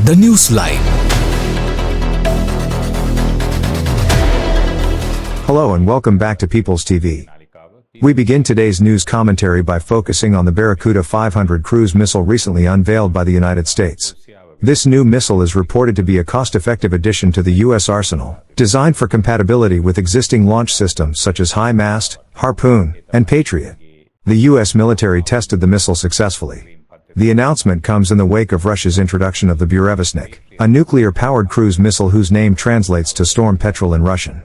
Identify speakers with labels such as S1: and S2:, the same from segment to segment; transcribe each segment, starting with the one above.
S1: The News Line.
S2: Hello and welcome back to People's TV. We begin today's news commentary by focusing on the Barracuda 500 cruise missile recently unveiled by the United States. This new missile is reported to be a cost-effective addition to the U.S. arsenal, designed for compatibility with existing launch systems such as HIMARS, Harpoon, and Patriot. The U.S. military tested the missile successfully. The announcement comes in the wake of Russia's introduction of the Burevestnik, a nuclear-powered cruise missile whose name translates to Storm Petrel in Russian.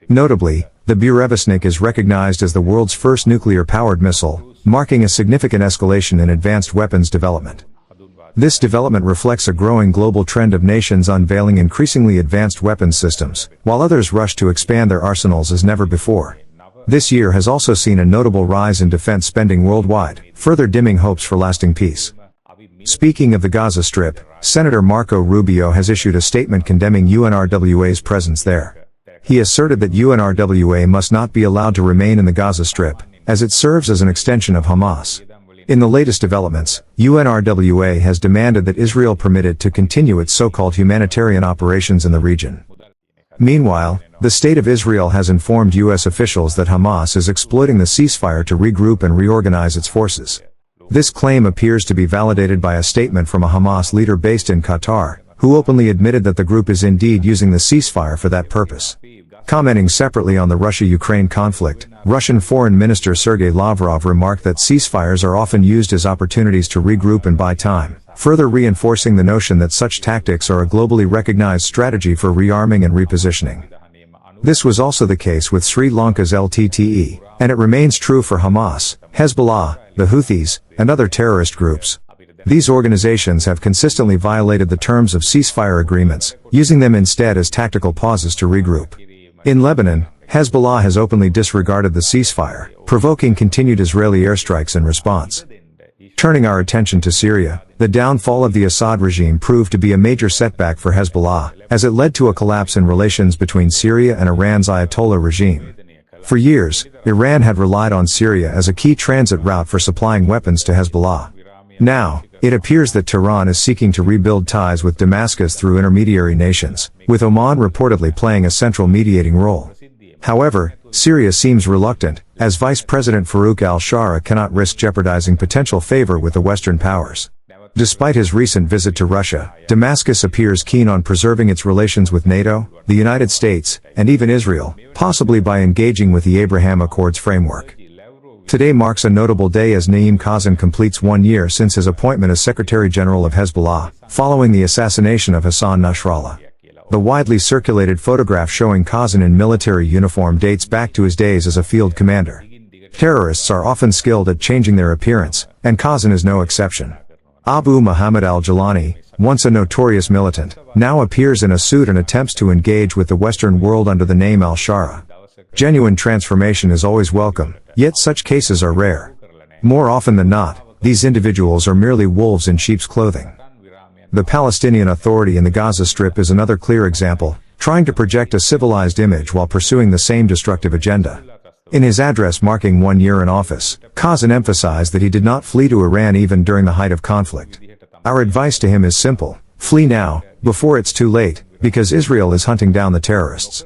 S2: Notably, the Burevestnik is recognized as the world's first nuclear-powered missile, marking a significant escalation in advanced weapons development. This development reflects a growing global trend of nations unveiling increasingly advanced weapons systems, while others rush to expand their arsenals as never before. This year has also seen a notable rise in defense spending worldwide, further dimming hopes for lasting peace. Speaking of the Gaza Strip, Senator Marco Rubio has issued a statement condemning UNRWA's presence there. He asserted that UNRWA must not be allowed to remain in the Gaza Strip, as it serves as an extension of Hamas. In the latest developments, UNRWA has demanded that Israel permit it to continue its so-called humanitarian operations in the region. Meanwhile, the State of Israel has informed U.S. officials that Hamas is exploiting the ceasefire to regroup and reorganize its forces. This claim appears to be validated by a statement from a Hamas leader based in Qatar, who openly admitted that the group is indeed using the ceasefire for that purpose. Commenting separately on the Russia-Ukraine conflict, Russian Foreign Minister Sergei Lavrov remarked that ceasefires are often used as opportunities to regroup and buy time, further reinforcing the notion that such tactics are a globally recognized strategy for rearming and repositioning. This was also the case with Sri Lanka's LTTE, and it remains true for Hamas, Hezbollah, the Houthis, and other terrorist groups. These organizations have consistently violated the terms of ceasefire agreements, using them instead as tactical pauses to regroup. In Lebanon, Hezbollah has openly disregarded the ceasefire, provoking continued Israeli airstrikes in response. Turning our attention to Syria, the downfall of the Assad regime proved to be a major setback for Hezbollah, as it led to a collapse in relations between Syria and Iran's Ayatollah regime. For years, Iran had relied on Syria as a key transit route for supplying weapons to Hezbollah. Now, it appears that Tehran is seeking to rebuild ties with Damascus through intermediary nations, with Oman reportedly playing a central mediating role. However, Syria seems reluctant, as Vice President Farouk al-Shara cannot risk jeopardizing potential favor with the Western powers. Despite his recent visit to Russia, Damascus appears keen on preserving its relations with NATO, the United States, and even Israel, possibly by engaging with the Abraham Accords framework. Today marks a notable day as Naim Qassem completes 1 year since his appointment as Secretary General of Hezbollah, following the assassination of Hassan Nasrallah. The widely circulated photograph showing Qassem in military uniform dates back to his days as a field commander. Terrorists are often skilled at changing their appearance, and Qassem is no exception. Abu Muhammad al-Jilani, once a notorious militant, now appears in a suit and attempts to engage with the Western world under the name al-Shara. Genuine transformation is always welcome, yet such cases are rare. More often than not, these individuals are merely wolves in sheep's clothing. The Palestinian Authority in the Gaza Strip is another clear example, trying to project a civilized image while pursuing the same destructive agenda. In his address marking 1 year in office, Qassem emphasized that he did not flee to Iran even during the height of conflict. Our advice to him is simple: flee now, before it's too late, because Israel is hunting down the terrorists.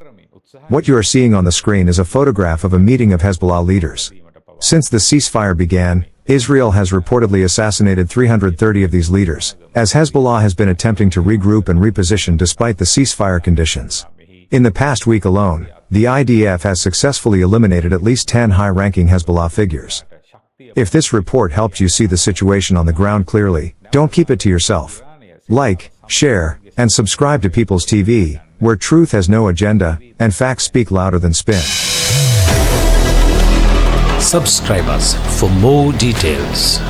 S2: What you are seeing on the screen is a photograph of a meeting of Hezbollah leaders. Since the ceasefire began, Israel has reportedly assassinated 330 of these leaders, as Hezbollah has been attempting to regroup and reposition despite the ceasefire conditions. In the past week alone, the IDF has successfully eliminated at least 10 high-ranking Hezbollah figures. If this report helped you see the situation on the ground clearly, don't keep it to yourself. Like, share, and subscribe to People's TV, where truth has no agenda, and facts speak louder than spin.
S1: Subscribe us for more details.